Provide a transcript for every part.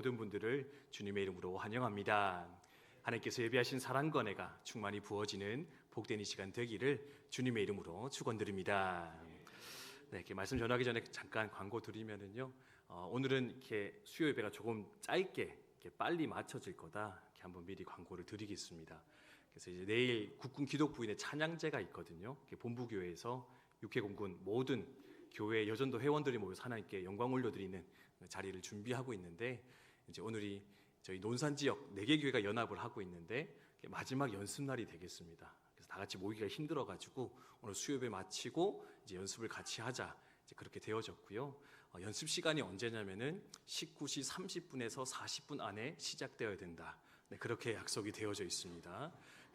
모든 분들을 주님의 이름으로 환영합니다. 하나님께서 예비하신 사랑과 은혜가 충만히 부어지는 복된 이 시간 되기를 주님의 이름으로 축원드립니다. 네, 이렇게 말씀 전하기 전에 잠깐 광고 드리면은요. 오늘은 이렇게 수요 예배가 조금 짧게 이렇게 빨리 맞춰질 거다. 이렇게 한번 미리 광고를 드리겠습니다. 그래서 이제 내일 국군 기독부인의 찬양제가 있거든요. 본부교회에서 육해공군 모든 교회 여전도 회원들이 모여서 하나님께 영광 올려드리는 자리를 준비하고 있는데, 이제 오늘이 저희 논산 지역 4개 교회가 연합을 하고 있는데 마지막 연습 날이 되겠습니다. 그래서 다 같이 모이기가 힘들어가지고 오늘 수요예배 마치고 이제 연습을 같이 하자, 이제 그렇게 되어졌고요. 연습 시간이 언제냐면은 19시 30분에서 40분 안에 시작되어야 된다. 네, 그렇게 약속이 되어져 있습니다.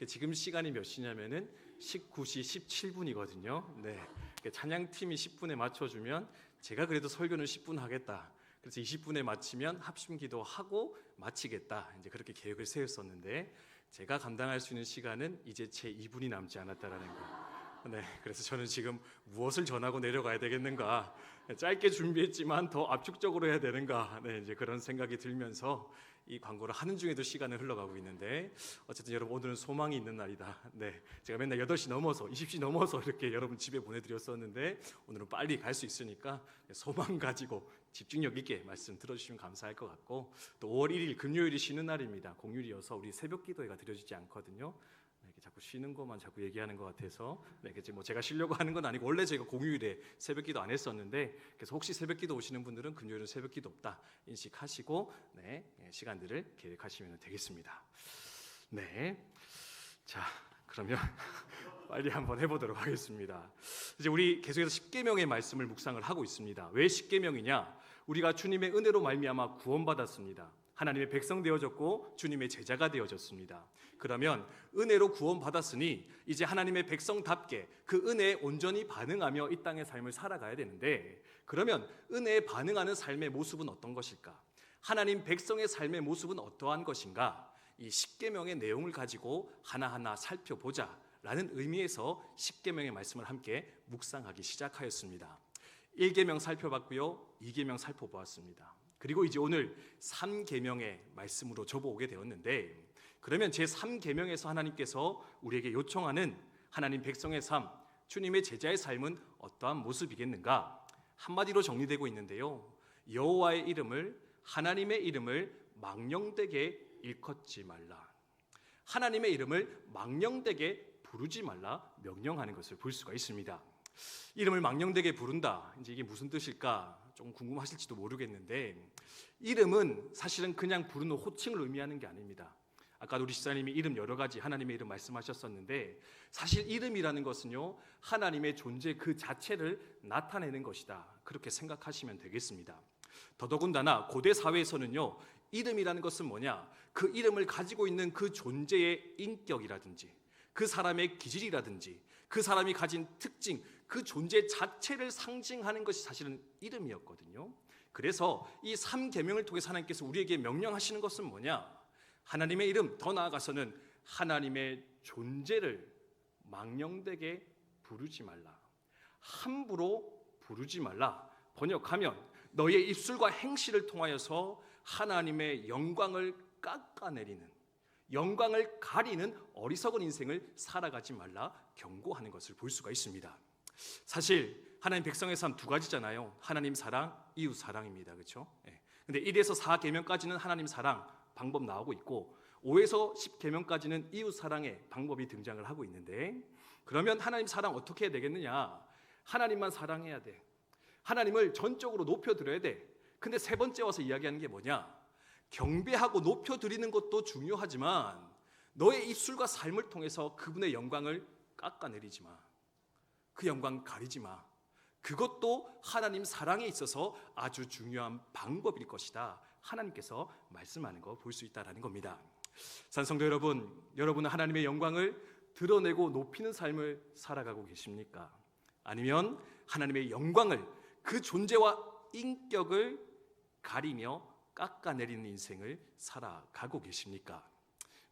지금 시간이 몇 시냐면은 19시 17분이거든요. 네, 찬양팀이 10분에 맞춰주면 제가 그래도 설교는 10분 하겠다. 그래서 20분에 마치면 합심기도 하고 마치겠다. 이제 그렇게 계획을 세웠었는데 제가 감당할 수 있는 시간은 이제 채 2분이 남지 않았다라는 거. 네, 그래서 저는 지금 무엇을 전하고 내려가야 되겠는가? 짧게 준비했지만 더 압축적으로 해야 되는가? 네, 이제 그런 생각이 들면서 이 광고를 하는 중에도 시간은 흘러가고 있는데, 어쨌든 여러분 오늘은 소망이 있는 날이다. 네, 제가 맨날 8시 넘어서 20시 넘어서 이렇게 여러분 집에 보내드렸었는데 오늘은 빨리 갈 수 있으니까 소망 가지고 집중력 있게 말씀 들어주시면 감사할 것 같고, 또 5월 1일 금요일이 쉬는 날입니다. 공휴일이어서 우리 새벽 기도회가 드려지지 않거든요. 이렇게 자꾸 쉬는 것만 자꾸 얘기하는 것 같아서, 네, 뭐 제가 쉬려고 하는 건 아니고 원래 제가 공휴일에 새벽기도 안 했었는데, 그래서 혹시 새벽기도 오시는 분들은 금요일은 새벽기도 없다 인식하시고, 네, 시간들을 계획하시면 되겠습니다. 네, 자 그러면 빨리 한번 해보도록 하겠습니다. 이제 우리 계속해서 십계명의 말씀을 묵상을 하고 있습니다. 왜 십계명이냐? 우리가 주님의 은혜로 말미암아 구원받았습니다. 하나님의 백성 되어졌고 주님의 제자가 되어졌습니다. 그러면 은혜로 구원받았으니 이제 하나님의 백성답게 그 은혜에 온전히 반응하며 이 땅의 삶을 살아가야 되는데, 그러면 은혜에 반응하는 삶의 모습은 어떤 것일까? 하나님 백성의 삶의 모습은 어떠한 것인가? 이 십계명의 내용을 가지고 하나하나 살펴보자 라는 의미에서 십계명의 말씀을 함께 묵상하기 시작하였습니다. 1계명 살펴봤고요, 2계명 살펴보았습니다. 그리고 이제 오늘 3계명의 말씀으로 접어오게 되었는데, 그러면 제 3계명에서 하나님께서 우리에게 요청하는 하나님 백성의 삶, 주님의 제자의 삶은 어떠한 모습이겠는가? 한마디로 정리되고 있는데요, 여호와의 이름을, 하나님의 이름을 망령되게 일컫지 말라. 하나님의 이름을 망령되게 부르지 말라 명령하는 것을 볼 수가 있습니다. 이름을 망령되게 부른다, 이제 이게 무슨 뜻일까 좀 궁금하실지도 모르겠는데, 이름은 사실은 그냥 부르는 호칭을 의미하는 게 아닙니다. 아까 우리 시사님이 이름 여러 가지 하나님의 이름 말씀하셨었는데, 사실 이름이라는 것은요, 하나님의 존재 그 자체를 나타내는 것이다, 그렇게 생각하시면 되겠습니다. 더더군다나 고대 사회에서는요, 이름이라는 것은 뭐냐? 그 이름을 가지고 있는 그 존재의 인격이라든지 그 사람의 기질이라든지 그 사람이 가진 특징, 그 존재 자체를 상징하는 것이 사실은 이름이었거든요. 그래서 이 3계명을 통해서 하나님께서 우리에게 명령하시는 것은 뭐냐? 하나님의 이름, 더 나아가서는 하나님의 존재를 망령되게 부르지 말라, 함부로 부르지 말라. 번역하면 너의 입술과 행실을 통하여서 하나님의 영광을 깎아내리는, 영광을 가리는 어리석은 인생을 살아가지 말라 경고하는 것을 볼 수가 있습니다. 사실 하나님 백성의 삶 두 가지잖아요. 하나님 사랑, 이웃 사랑입니다. 그렇죠? 근데 1에서 4계명까지는 하나님 사랑 방법 나오고 있고, 5에서 10계명까지는 이웃 사랑의 방법이 등장을 하고 있는데, 그러면 하나님 사랑 어떻게 해야 되겠느냐? 하나님만 사랑해야 돼. 하나님을 전적으로 높여드려야 돼. 근데 세 번째 와서 이야기하는 게 뭐냐? 경배하고 높여드리는 것도 중요하지만 너의 입술과 삶을 통해서 그분의 영광을 깎아내리지 마. 그 영광 가리지 마. 그것도 하나님 사랑에 있어서 아주 중요한 방법일 것이다, 하나님께서 말씀하는 거 볼 수 있다는 겁니다. 산성도 여러분, 여러분은 하나님의 영광을 드러내고 높이는 삶을 살아가고 계십니까? 아니면 하나님의 영광을, 그 존재와 인격을 가리며 깎아내리는 인생을 살아가고 계십니까?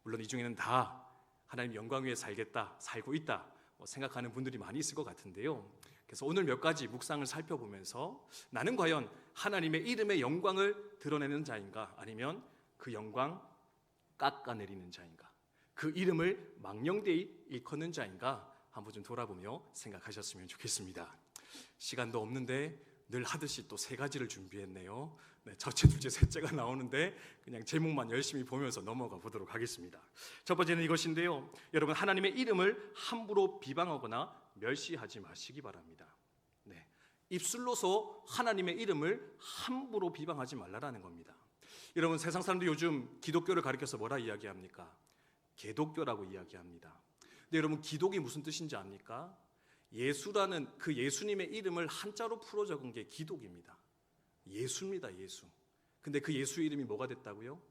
물론 이 중에는 다 하나님 영광 위에 살겠다, 살고 있다 생각하는 분들이 많이 있을 것 같은데요, 그래서 오늘 몇 가지 묵상을 살펴보면서 나는 과연 하나님의 이름의 영광을 드러내는 자인가, 아니면 그 영광 깎아내리는 자인가, 그 이름을 망령되이 일컫는 자인가 한번 좀 돌아보며 생각하셨으면 좋겠습니다. 시간도 없는데 늘 하듯이 또 세 가지를 준비했네요. 첫째, 둘째, 셋째가 나오는데 그냥 제목만 열심히 보면서 넘어가 보도록 하겠습니다. 첫 번째는 이것인데요, 여러분, 하나님의 이름을 함부로 비방하거나 멸시하지 마시기 바랍니다. 입술로서 하나님의 이름을 함부로 비방하지 말라라는 겁니다. 여러분, 세상 사람들이 요즘 기독교를 가리켜서 뭐라 이야기합니까? 개독교라고 이야기합니다. 근데 여러분, 기독이 무슨 뜻인지 압니까? 예수라는 그 예수님의 이름을 한자로 풀어 적은 게 기독입니다. 예수입니다, 예수. 근데 그 예수 이름이 뭐가 됐다고요?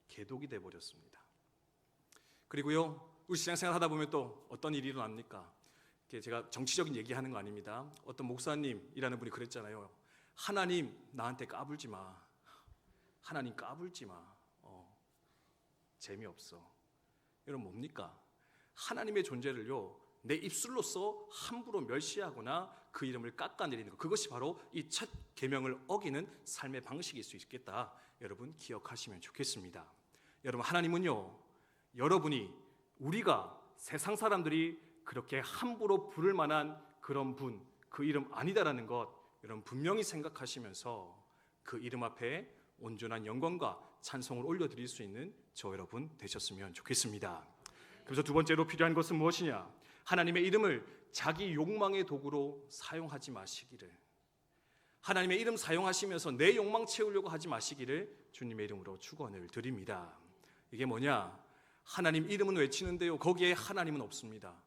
개독이 돼버렸습니다. 그리고요, 우리 신앙생활 하다 보면 또 어떤 일이 일어납니까? 제가 정치적인 얘기하는 거 아닙니다. 어떤 목사님이라는 분이 그랬잖아요. 하나님 나한테 까불지 마. 하나님 까불지 마. 재미없어. 여러분, 뭡니까? 하나님의 존재를요, 내 입술로서 함부로 멸시하거나 그 이름을 깎아내리는 것, 그것이 바로 이 첫 계명을 어기는 삶의 방식일 수 있겠다. 여러분, 기억하시면 좋겠습니다. 여러분, 하나님은요, 여러분이, 우리가, 세상 사람들이 그렇게 함부로 부를 만한 그런 분, 그 이름 아니다라는 것 여러분 분명히 생각하시면서 그 이름 앞에 온전한 영광과 찬송을 올려드릴 수 있는 저 여러분 되셨으면 좋겠습니다. 그래서 두 번째로 필요한 것은 무엇이냐? 하나님의 이름을 자기 욕망의 도구로 사용하지 마시기를. 하나님의 이름 사용하시면서 내 욕망 채우려고 하지 마시기를 주님의 이름으로 축원을 드립니다. 이게 뭐냐? 하나님 이름은 외치는데요, 거기에 하나님은 없습니다.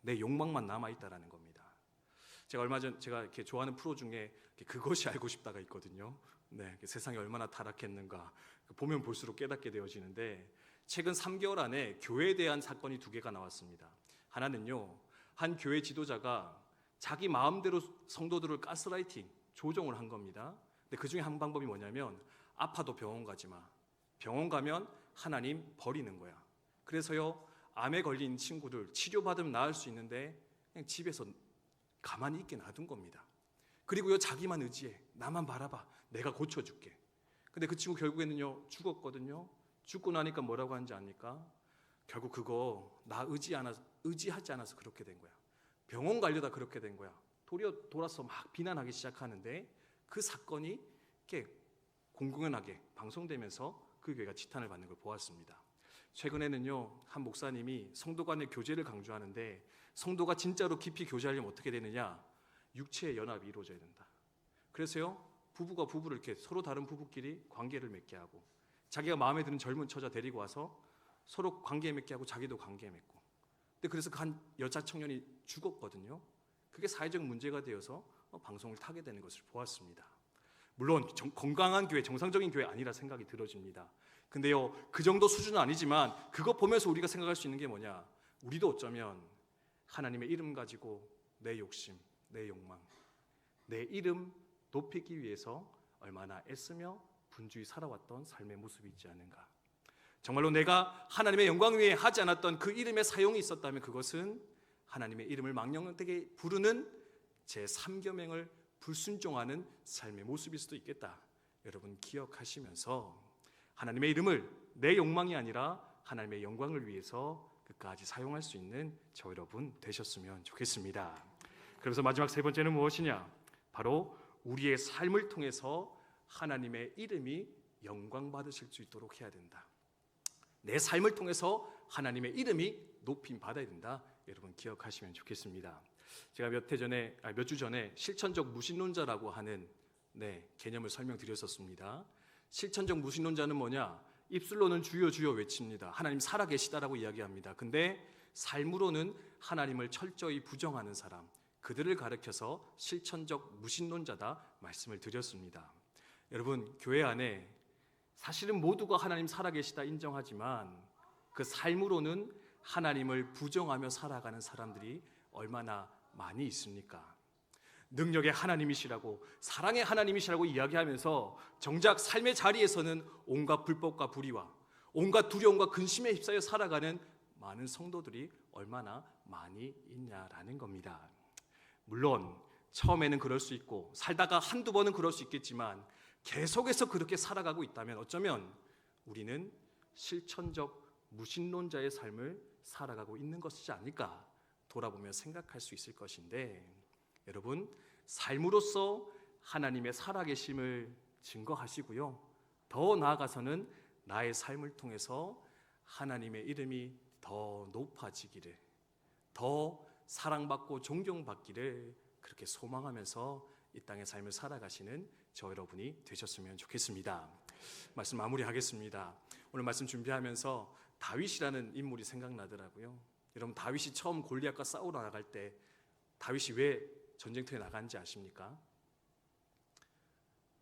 내 욕망만 남아있다라는 겁니다. 제가 얼마 전 제가 이렇게 좋아하는 프로 중에 그것이 알고 싶다가 있거든요. 세상이 얼마나 타락했는가 보면 볼수록 깨닫게 되어지는데, 최근 3개월 안에 교회에 대한 사건이 2개가 나왔습니다. 하나는요, 한 교회 지도자가 자기 마음대로 성도들을 가스라이팅, 조종을 한 겁니다. 근데 그 중에 한 방법이 뭐냐면, 아파도 병원 가지 마. 병원 가면 하나님 버리는 거야. 그래서요, 암에 걸린 친구들 치료받으면 나을 수 있는데 그냥 집에서 가만히 있게 놔둔 겁니다. 그리고요, 자기만 의지해. 나만 바라봐. 내가 고쳐줄게. 근데 그 친구 결국에는요, 죽었거든요. 죽고 나니까 뭐라고 하는지 압니까? 결국 그거 나 의지하지 않아서 그렇게 된 거야. 병원 가려다 그렇게 된 거야. 돌아서 막 비난하기 시작하는데, 그 사건이 이렇게 공공연하게 방송되면서 그 교회가 지탄을 받는 걸 보았습니다. 최근에는요, 한 목사님이 성도 간의 교제를 강조하는데, 성도가 진짜로 깊이 교제하려면 어떻게 되느냐? 육체의 연합이 이루어져야 된다. 그래서요, 부부가 부부를 이렇게 서로 다른 부부끼리 관계를 맺게 하고, 자기가 마음에 드는 젊은 처자 데리고 와서 서로 관계 맺게 하고, 자기도 관계 맺고. 근데 그래서 그 한 여자 청년이 죽었거든요. 그게 사회적 문제가 되어서 방송을 타게 되는 것을 보았습니다. 물론 건강한 교회, 정상적인 교회 아니라 생각이 들어집니다. 근데요, 그 정도 수준은 아니지만 그거 보면서 우리가 생각할 수 있는 게 뭐냐? 우리도 어쩌면 하나님의 이름 가지고 내 욕심, 내 욕망, 내 이름 높이기 위해서 얼마나 애쓰며 분주히 살아왔던 삶의 모습이 있지 않은가. 정말로 내가 하나님의 영광 위에 하지 않았던 그 이름의 사용이 있었다면, 그것은 하나님의 이름을 망령되게 부르는 제3계명을 불순종하는 삶의 모습일 수도 있겠다. 여러분 기억하시면서 하나님의 이름을 내 욕망이 아니라 하나님의 영광을 위해서 끝까지 사용할 수 있는 저 여러분 되셨으면 좋겠습니다. 그래서 마지막 세 번째는 무엇이냐? 바로 우리의 삶을 통해서 하나님의 이름이 영광 받으실 수 있도록 해야 된다. 내 삶을 통해서 하나님의 이름이 높임 받아야 된다. 여러분 기억하시면 좋겠습니다. 제가 몇 주 전에 실천적 무신론자라고 하는 개념을 설명드렸었습니다. 실천적 무신론자는 뭐냐? 입술로는 주여 주여 외칩니다. 하나님 살아계시다라고 이야기합니다. 근데 삶으로는 하나님을 철저히 부정하는 사람, 그들을 가리켜서 실천적 무신론자다 말씀을 드렸습니다. 여러분, 교회 안에 사실은 모두가 하나님 살아계시다 인정하지만 그 삶으로는 하나님을 부정하며 살아가는 사람들이 얼마나 많이 있습니까? 능력의 하나님이시라고, 사랑의 하나님이시라고 이야기하면서 정작 삶의 자리에서는 온갖 불법과 불의와 온갖 두려움과 근심에 휩싸여 살아가는 많은 성도들이 얼마나 많이 있냐라는 겁니다. 물론 처음에는 그럴 수 있고 살다가 한두 번은 그럴 수 있겠지만 계속해서 그렇게 살아가고 있다면 어쩌면 우리는 실천적 무신론자의 삶을 살아가고 있는 것이지 않을까 돌아보며 생각할 수 있을 것인데, 여러분, 삶으로서 하나님의 살아계심을 증거하시고요, 더 나아가서는 나의 삶을 통해서 하나님의 이름이 더 높아지기를, 더 사랑받고 존경받기를 그렇게 소망하면서 이 땅의 삶을 살아가시는 저 여러분이 되셨으면 좋겠습니다. 말씀 마무리하겠습니다. 오늘 말씀 준비하면서 다윗이라는 인물이 생각나더라고요. 여러분, 다윗이 처음 골리앗과 싸우러 나갈 때 다윗이 왜 전쟁터에 나간지 아십니까?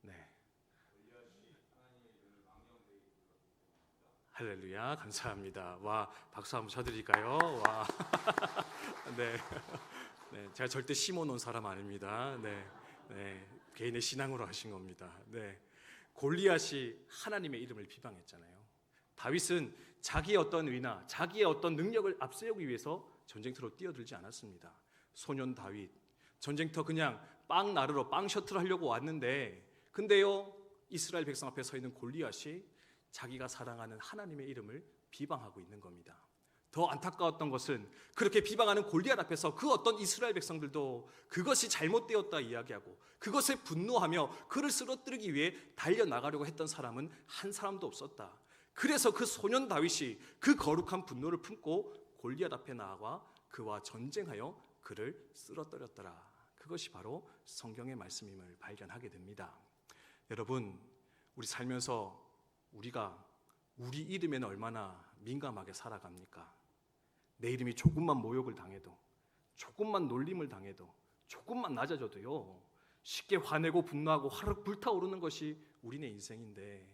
네. 할렐루야, 감사합니다. 와, 박수 한번 쳐드릴까요? 와, 네, 네, 제가 절대 심어놓은 사람 아닙니다. 네, 네, 개인의 신앙으로 하신 겁니다. 네, 골리앗이 하나님의 이름을 비방했잖아요. 다윗은 자기의 어떤 의나 자기의 어떤 능력을 앞세우기 위해서 전쟁터로 뛰어들지 않았습니다. 소년 다윗, 전쟁터 그냥 빵 나르러 빵 셔틀 하려고 왔는데, 근데요, 이스라엘 백성 앞에 서 있는 골리앗이 자기가 사랑하는 하나님의 이름을 비방하고 있는 겁니다. 더 안타까웠던 것은 그렇게 비방하는 골리앗 앞에서 그 어떤 이스라엘 백성들도 그것이 잘못되었다 이야기하고 그것에 분노하며 그를 쓰러뜨리기 위해 달려나가려고 했던 사람은 한 사람도 없었다. 그래서 그 소년 다윗이 그 거룩한 분노를 품고 골리앗 앞에 나아가 그와 전쟁하여 그를 쓰러뜨렸더라. 그것이 바로 성경의 말씀임을 발견하게 됩니다. 여러분, 우리 살면서 우리가 우리 이름에는 얼마나 민감하게 살아갑니까? 내 이름이 조금만 모욕을 당해도, 조금만 놀림을 당해도, 조금만 낮아져도요, 쉽게 화내고 분노하고 화르륵 불타오르는 것이 우리네 인생인데,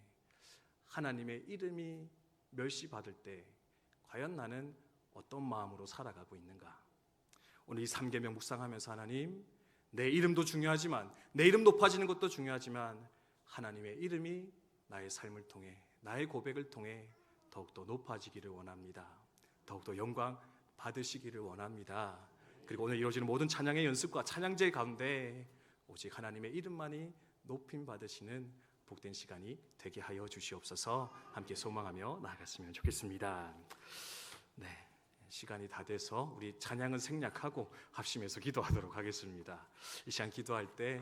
하나님의 이름이 멸시받을 때 과연 나는 어떤 마음으로 살아가고 있는가? 오늘 이 3계명 묵상하면서 하나님, 내 이름도 중요하지만, 내 이름 높아지는 것도 중요하지만 하나님의 이름이 나의 삶을 통해, 나의 고백을 통해 더욱더 높아지기를 원합니다. 더욱더 영광 받으시기를 원합니다. 그리고 오늘 이루어지는 모든 찬양의 연습과 찬양제 가운데 오직 하나님의 이름만이 높임 받으시는 복된 시간이 되게 하여 주시옵소서. 함께 소망하며 나아갔으면 좋겠습니다. 네, 시간이 다 돼서 우리 찬양은 생략하고 합심해서 기도하도록 하겠습니다. 이 시간 기도할 때